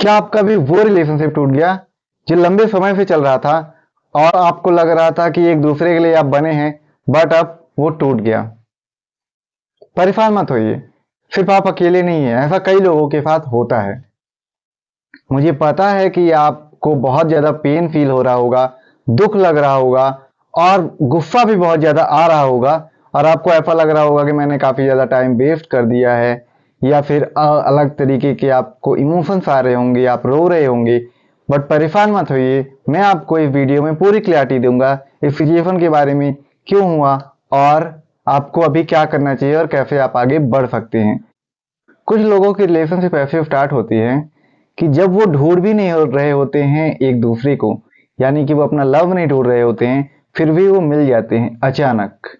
क्या आपका भी वो रिलेशनशिप टूट गया जो लंबे समय से चल रहा था और आपको लग रहा था कि एक दूसरे के लिए आप बने हैं, बट अब वो टूट गया? परेशान मत होइए, सिर्फ आप अकेले नहीं हैं, ऐसा कई लोगों के साथ होता है। मुझे पता है कि आपको बहुत ज्यादा पेन फील हो रहा होगा, दुख लग रहा होगा और गुस्सा भी बहुत ज्यादा आ रहा होगा, और आपको ऐसा लग रहा होगा कि मैंने काफी ज्यादा टाइम वेस्ट कर दिया है, या फिर अलग तरीके के आपको इमोशंस आ रहे होंगे, आप रो रहे होंगे। बट परेशान मत होइए, मैं आपको इस वीडियो में पूरी क्लैरिटी दूंगा इस सिचुएशन के बारे में, क्यों हुआ और आपको अभी क्या करना चाहिए और कैसे आप आगे बढ़ सकते हैं। कुछ लोगों की रिलेशनशिप ऐसे स्टार्ट होती है कि जब वो ढूंढ भी नहीं रहे होते हैं एक दूसरे को, यानी कि वो अपना लव नहीं ढूंढ रहे होते हैं, फिर भी वो मिल जाते हैं अचानक,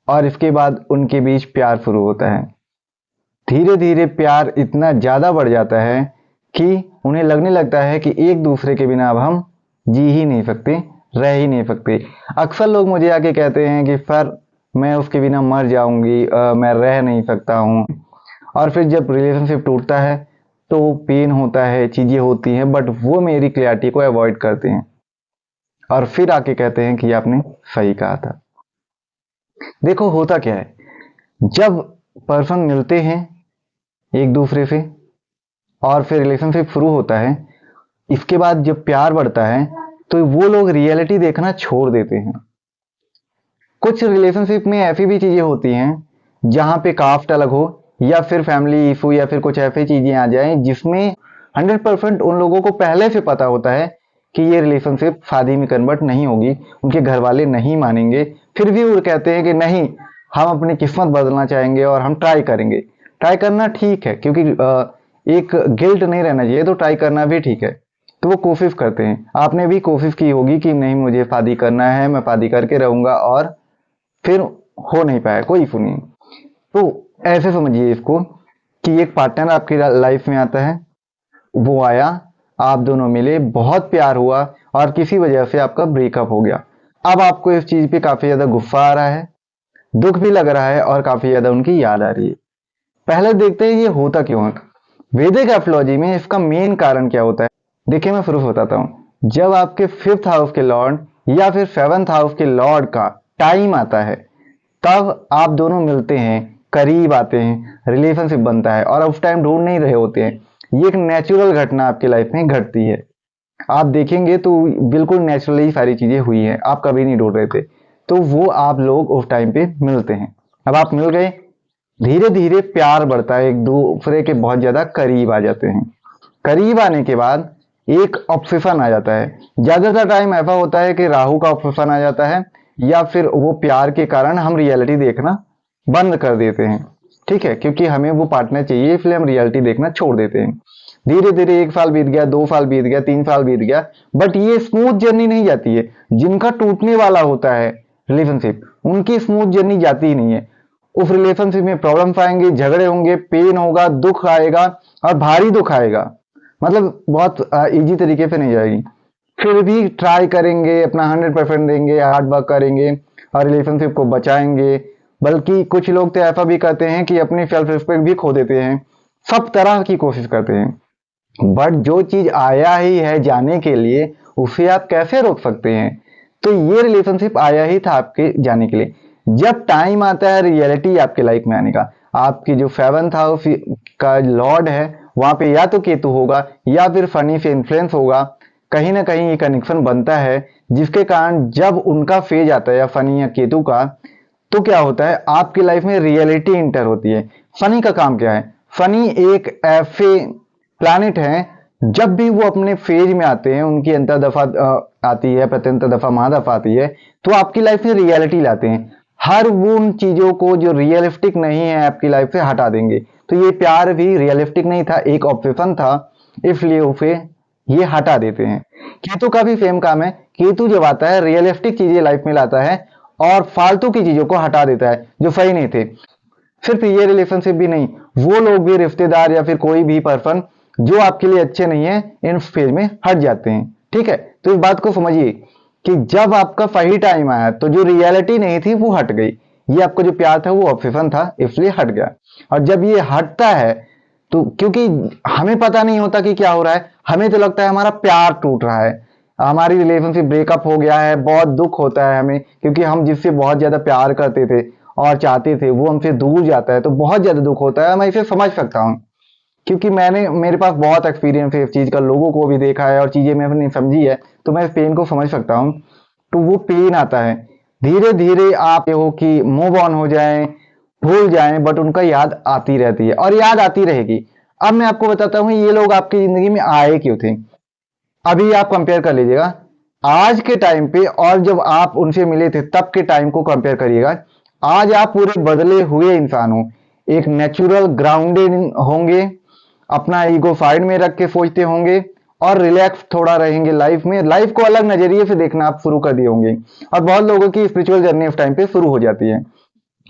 और इसके बाद उनके बीच प्यार शुरू होता है। धीरे धीरे प्यार इतना ज्यादा बढ़ जाता है कि उन्हें लगने लगता है कि एक दूसरे के बिना अब हम जी ही नहीं सकते, रह ही नहीं सकते। अक्सर लोग मुझे आके कहते हैं कि सर मैं उसके बिना मर जाऊंगी, मैं रह नहीं सकता हूँ। और फिर जब रिलेशनशिप टूटता है तो पेन होता है, चीजें होती हैं, बट वो मेरी क्लैरिटी को अवॉइड करते हैं और फिर आके कहते हैं कि आपने सही कहा था। देखो होता क्या है, जब पर्सन मिलते हैं एक दूसरे से और फिर रिलेशनशिप शुरू होता है, इसके बाद जब प्यार बढ़ता है तो वो लोग रियलिटी देखना छोड़ देते हैं। कुछ रिलेशनशिप में ऐसी भी चीजें होती हैं जहां पे कास्ट अलग हो, या फिर फैमिली इशू, या फिर कुछ ऐसी चीजें आ जाएं जिसमें 100% उन लोगों को पहले से पता होता है कि ये रिलेशनशिप शादी में कन्वर्ट नहीं होगी, उनके घर वाले नहीं मानेंगे, फिर भी वो कहते हैं कि नहीं, हम अपनी किस्मत बदलना चाहेंगे और हम ट्राई करेंगे। ट्राई करना ठीक है, क्योंकि एक गिल्ट नहीं रहना चाहिए, तो ट्राई करना भी ठीक है। तो वो कोशिश करते हैं, आपने भी कोशिश की होगी कि नहीं मुझे शादी करना है, मैं शादी करके रहूंगा, और फिर हो नहीं पाया, कोई इशू नहीं। तो ऐसे समझिए इसको कि एक पार्टनर आपकी लाइफ में आता है, वो आया, आप दोनों मिले, बहुत प्यार हुआ और किसी वजह से आपका ब्रेकअप हो गया। अब आपको इस चीज पे काफी ज्यादा गुस्सा आ रहा है, दुख भी लग रहा है और काफी ज्यादा उनकी याद आ रही है। पहले देखते हैं ये होता क्यों है। वैदिक एस्ट्रोलॉजी में इसका मेन कारण क्या होता है, देखिए मैं प्रूफ बताता हूँ। जब आपके 5th हाउस के लॉर्ड या फिर 7th हाउस के लॉर्ड का टाइम आता है, तब आप दोनों मिलते हैं, करीब आते हैं, रिलेशनशिप बनता है, और उस टाइम ढूंढ नहीं रहे होते हैं। ये एक नेचुरल घटना आपकी लाइफ में घटती है, आप देखेंगे तो बिल्कुल नेचुरली सारी चीजें हुई हैं, आप कभी नहीं ढूंढ रहे थे। तो वो आप लोग उस टाइम पे मिलते हैं, अब आप मिल गए, धीरे धीरे प्यार बढ़ता है, एक दूसरे के बहुत ज्यादा करीब आ जाते हैं। करीब आने के बाद एक ऑब्सेशन आ जाता है। ज्यादातर टाइम ऐसा होता है कि राहु का ऑब्सेशन आ जाता है, या फिर वो प्यार के कारण हम रियलिटी देखना बंद कर देते हैं। ठीक है, क्योंकि हमें वो पार्टनर चाहिए, इसलिए हम रियलिटी देखना छोड़ देते हैं। धीरे धीरे 1 साल बीत गया, 2 साल बीत गया, 3 साल बीत गया, बट ये स्मूथ जर्नी नहीं जाती है। जिनका टूटने वाला होता है रिलेशनशिप, उनकी स्मूथ जर्नी जाती ही नहीं है। उस रिलेशनशिप में प्रॉब्लम्स आएंगे, झगड़े होंगे, पेन होगा, दुख आएगा, और भारी दुख आएगा, मतलब बहुत इजी तरीके से नहीं जाएगी। फिर भी ट्राई करेंगे, अपना 100% देंगे, हार्ड वर्क करेंगे और रिलेशनशिप को बचाएंगे। बल्कि कुछ लोग तो ऐसा भी करते हैं कि अपनी सेल्फ रिस्पेक्ट भी खो देते हैं, सब तरह की कोशिश करते हैं। बट जो चीज आया ही है जाने के लिए, उसे आप कैसे रोक सकते हैं? तो ये रिलेशनशिप आया ही था आपके जाने के लिए। जब टाइम आता है रियलिटी आपके लाइफ में आने का, आपकी जो 7th हाउस का लॉर्ड है, वहां पे या तो केतु होगा या फिर फनी से इन्फ्लुएंस होगा, कहीं ना कहीं ये कनेक्शन बनता है, जिसके कारण जब उनका फेज आता है या फनी या केतु का, तो क्या होता है आपकी लाइफ में रियलिटी इंटर होती है। फनी का काम क्या है? फनी एक ऐसे प्लैनेट है, जब भी वो अपने फेज में आते हैं, उनकी अंतर दफा आती है, प्रत्यंतर दफा महादफा आती है, तो आपकी लाइफ में रियलिटी लाते हैं। हर वो उन चीजों को जो रियलिस्टिक नहीं है आपकी लाइफ से हटा देंगे। तो ये प्यार भी रियलिस्टिक नहीं था, एक ऑप्शन था, इसलिए उसे ये हटा देते हैं। केतु का भी सेम काम है, केतु जब आता है रियलिस्टिक चीजें लाइफ में लाता है और फालतू की चीजों को हटा देता है जो सही नहीं थे। सिर्फ ये रिलेशनशिप भी नहीं, वो लोग भी, रिश्तेदार या फिर कोई भी पर्सन जो आपके लिए अच्छे नहीं है, इन फेज में हट जाते हैं। ठीक है, तो इस बात को समझिए कि जब आपका सही टाइम आया तो जो रियलिटी नहीं थी वो हट गई। ये आपका जो प्यार था वो ऑब्सेशन था, इसलिए हट गया। और जब ये हटता है तो क्योंकि हमें पता नहीं होता कि क्या हो रहा है, हमें तो लगता है हमारा प्यार टूट रहा है, हमारी रिलेशनशिप ब्रेकअप हो गया है, बहुत दुख होता है हमें, क्योंकि हम जिससे बहुत ज्यादा प्यार करते थे और चाहते थे वो हमसे दूर जाता है, तो बहुत ज्यादा दुख होता है। मैं इसे समझ सकता हूँ, क्योंकि मेरे पास बहुत एक्सपीरियंस है इस चीज का, लोगों को भी देखा है और चीजें मैंने समझी है, तो मैं इस पेन को समझ सकता हूँ। तो वो पेन आता है, धीरे धीरे आप ये हो कि मूव ऑन हो जाएं, भूल जाएं, बट उनका याद आती रहती है और याद आती रहेगी। अब मैं आपको बताता हूँ ये लोग आपकी जिंदगी में आए क्यों थे। अभी आप कंपेयर कर लीजिएगा आज के टाइम पे और जब आप उनसे मिले थे तब के टाइम को कंपेयर करिएगा। आज आप पूरे बदले हुए इंसान हो, एक नेचुरल ग्राउंडेड होंगे, अपना ईगो साइड में रख के सोचते होंगे और रिलैक्स थोड़ा रहेंगे लाइफ में, लाइफ को अलग नजरिए से देखना आप शुरू कर दिए होंगे। और बहुत लोगों की स्पिरिचुअल जर्नी उस टाइम पे शुरू हो जाती है,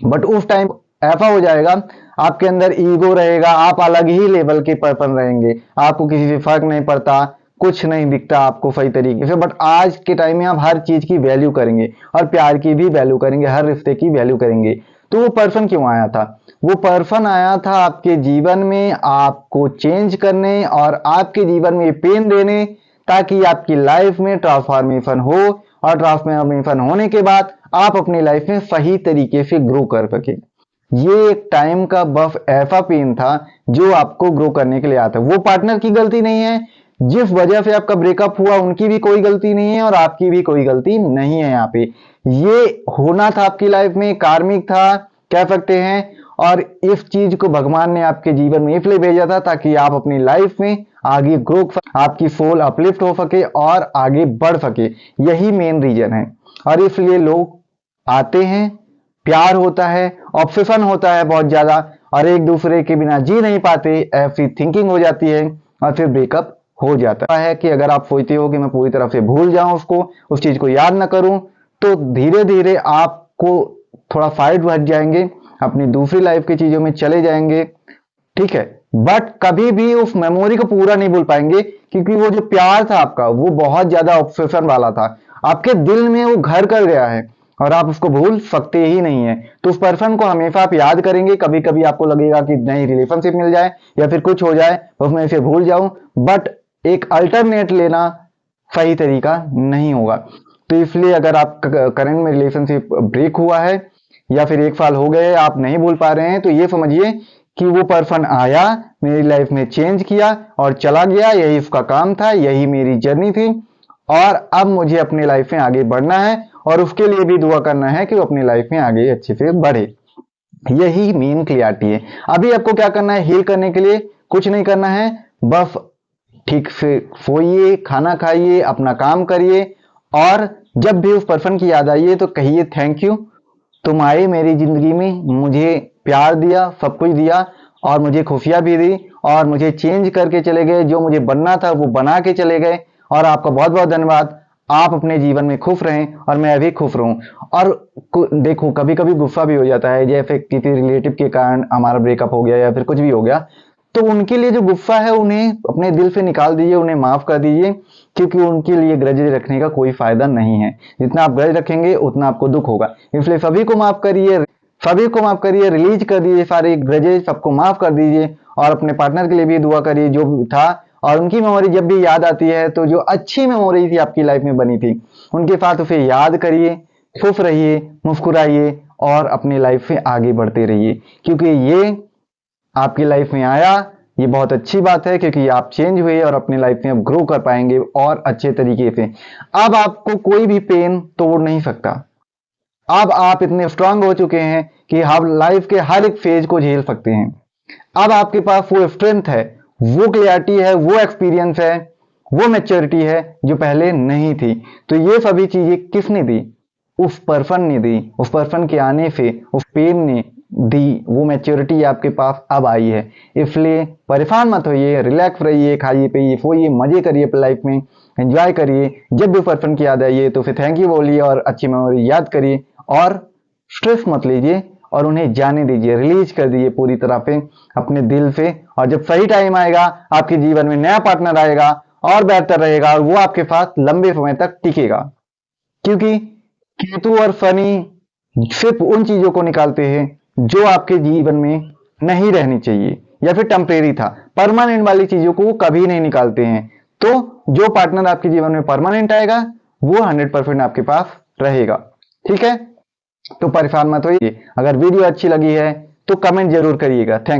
बट उस टाइम ऐसा हो जाएगा आपके अंदर ईगो रहेगा, आप अलग ही लेवल के पर्सन रहेंगे, आपको किसी से फर्क नहीं पड़ता, कुछ नहीं दिखता आपको सही तरीके से। बट आज के टाइम में आप हर चीज की वैल्यू करेंगे और प्यार की भी वैल्यू करेंगे, हर रिश्ते की वैल्यू करेंगे। तो वो पर्सन क्यों आया था? वो पर्सन आया था आपके जीवन में आपको चेंज करने और आपके जीवन में पेन देने, ताकि आपकी लाइफ में ट्रांसफॉर्मेशन हो, और ट्रांसफॉर्मेशन होने के बाद आप अपनी लाइफ में सही तरीके से ग्रो कर सके। ये एक टाइम का बस ऐसा पेन था जो आपको ग्रो करने के लिए आता है। वो पार्टनर की गलती नहीं है, जिस वजह से आपका ब्रेकअप हुआ उनकी भी कोई गलती नहीं है और आपकी भी कोई गलती नहीं है। यहाँ पे ये होना था आपकी लाइफ में, कार्मिक था कह सकते हैं, और इस चीज को भगवान ने आपके जीवन में इसलिए भेजा था ताकि आप अपनी लाइफ में आगे ग्रो, आपकी सोल अपलिफ्ट हो सके और आगे बढ़ सके। यही मेन रीजन है, और इसलिए लोग आते हैं, प्यार होता है, ऑब्सेशन होता है बहुत ज्यादा, और एक दूसरे के बिना जी नहीं पाते, ऐसी थिंकिंग हो जाती है और फिर ब्रेकअप हो जाता है। कि अगर आप सोचते हो कि मैं पूरी तरह से भूल जाऊं उसको, उस चीज को याद ना करूं, तो धीरे धीरे आपको थोड़ा साइड हट जाएंगे, अपनी दूसरी लाइफ की चीजों में चले जाएंगे, ठीक है। बट कभी भी उस मेमोरी को पूरा नहीं भूल पाएंगे, क्योंकि वो जो प्यार था आपका वो बहुत ज्यादा ऑब्सेशन वाला था, आपके दिल में वो घर कर गया है और आप उसको भूल सकते ही नहीं है। तो उस पर्सन को हमेशा आप याद करेंगे। कभी कभी आपको लगेगा कि नई रिलेशनशिप मिल जाए या फिर कुछ हो जाए तो मैं इसे भूल जाऊं, बट एक अल्टरनेट लेना सही तरीका नहीं होगा। तो इसलिए अगर आप करंट में रिलेशनशिप ब्रेक हुआ है या फिर 1 साल हो गए आप नहीं भूल पा रहे हैं, तो ये समझिए कि वो पर्सन आया, मेरी लाइफ में चेंज किया और चला गया, यही उसका काम था, यही मेरी जर्नी थी, और अब मुझे अपनी लाइफ में आगे बढ़ना है और उसके लिए भी दुआ करना है कि वो अपनी लाइफ में आगे अच्छे से बढ़े। यही मेन क्लियरिटी है। अभी आपको क्या करना है? हील करने के लिए कुछ नहीं करना है, बस ठीक से सोइए, खाना खाइए, अपना काम करिए, और जब भी उस पर्सन की याद आइए तो कहिए थैंक यू, तुम आए मेरी जिंदगी में, मुझे प्यार दिया, सब कुछ दिया, और मुझे खुशियां भी दी, और मुझे चेंज करके चले गए, जो मुझे बनना था वो बना के चले गए, और आपका बहुत बहुत धन्यवाद। आप अपने जीवन में खुश रहें और मैं भी खुश रहूं। और देखो कभी कभी गुस्सा भी हो जाता है, जैसे किसी रिलेटिव के कारण हमारा ब्रेकअप हो गया या फिर कुछ भी हो गया, तो उनके लिए जो गुस्सा है उन्हें अपने दिल से निकाल दीजिए, उन्हें माफ कर दीजिए, क्योंकि उनके लिए ग्रज रखने का कोई फायदा नहीं है। जितना आप ग्रज रखेंगे उतना आपको दुख होगा। इसलिए सभी को माफ करिए, सभी को माफ करिए, रिलीज कर दीजिए सारे ग्रजेज, सबको माफ कर दीजिए, और अपने पार्टनर के लिए भी दुआ करिए जो भी था। और उनकी मेमोरी जब भी याद आती है तो जो अच्छी मेमोरी थी आपकी लाइफ में बनी थी उनके साथ उसे याद करिए, खुश रहिए, मुस्कुराइए और अपनी लाइफ में आगे बढ़ते रहिए, क्योंकि ये आपकी लाइफ में आया, ये बहुत अच्छी बात है, क्योंकि आप चेंज हुए और अपनी लाइफ में अब ग्रो कर पाएंगे और अच्छे तरीके से। अब आपको कोई भी पेन तोड़ नहीं सकता। अब आप इतने स्ट्रांग हो चुके हैं कि आप लाइफ के हर एक फेज को झेल सकते हैं। अब आपके पास वो स्ट्रेंथ है, वो क्लियरिटी है, वो एक्सपीरियंस है, वो मैच्योरिटी है जो पहले नहीं थी। तो ये सभी चीजें किसने दी? उस पर्सन ने दी। उस पर्सन के आने से उस पेन ने दी, वो मैच्योरिटी आपके पास अब आई है। इसलिए परेशान मत होइए, रिलैक्स रहिए, खाइए पिए सोइए, मजे करिए अपनी लाइफ में, एंजॉय करिए। जब भी पर्सन की याद आइए तो फिर थैंक यू बोलिए और अच्छी मेमोरी याद करिए, और स्ट्रेस मत लीजिए और उन्हें जाने दीजिए, रिलीज कर दीजिए पूरी तरह से अपने दिल से। और जब सही टाइम आएगा आपके जीवन में नया पार्टनर आएगा और बेहतर रहेगा, और वो आपके साथ लंबे समय तक टिकेगा। क्योंकि केतु और शनि सिर्फ उन चीजों को निकालते हैं जो आपके जीवन में नहीं रहनी चाहिए। या फिर टेम्परेरी था। परमानेंट वाली चीजों को वो कभी नहीं निकालते हैं। तो जो पार्टनर आपके जीवन में परमानेंट आएगा वो 100% आपके पास रहेगा। ठीक है, तो परेशान मत होइए। अगर वीडियो अच्छी लगी है तो कमेंट जरूर करिएगा। Thank you.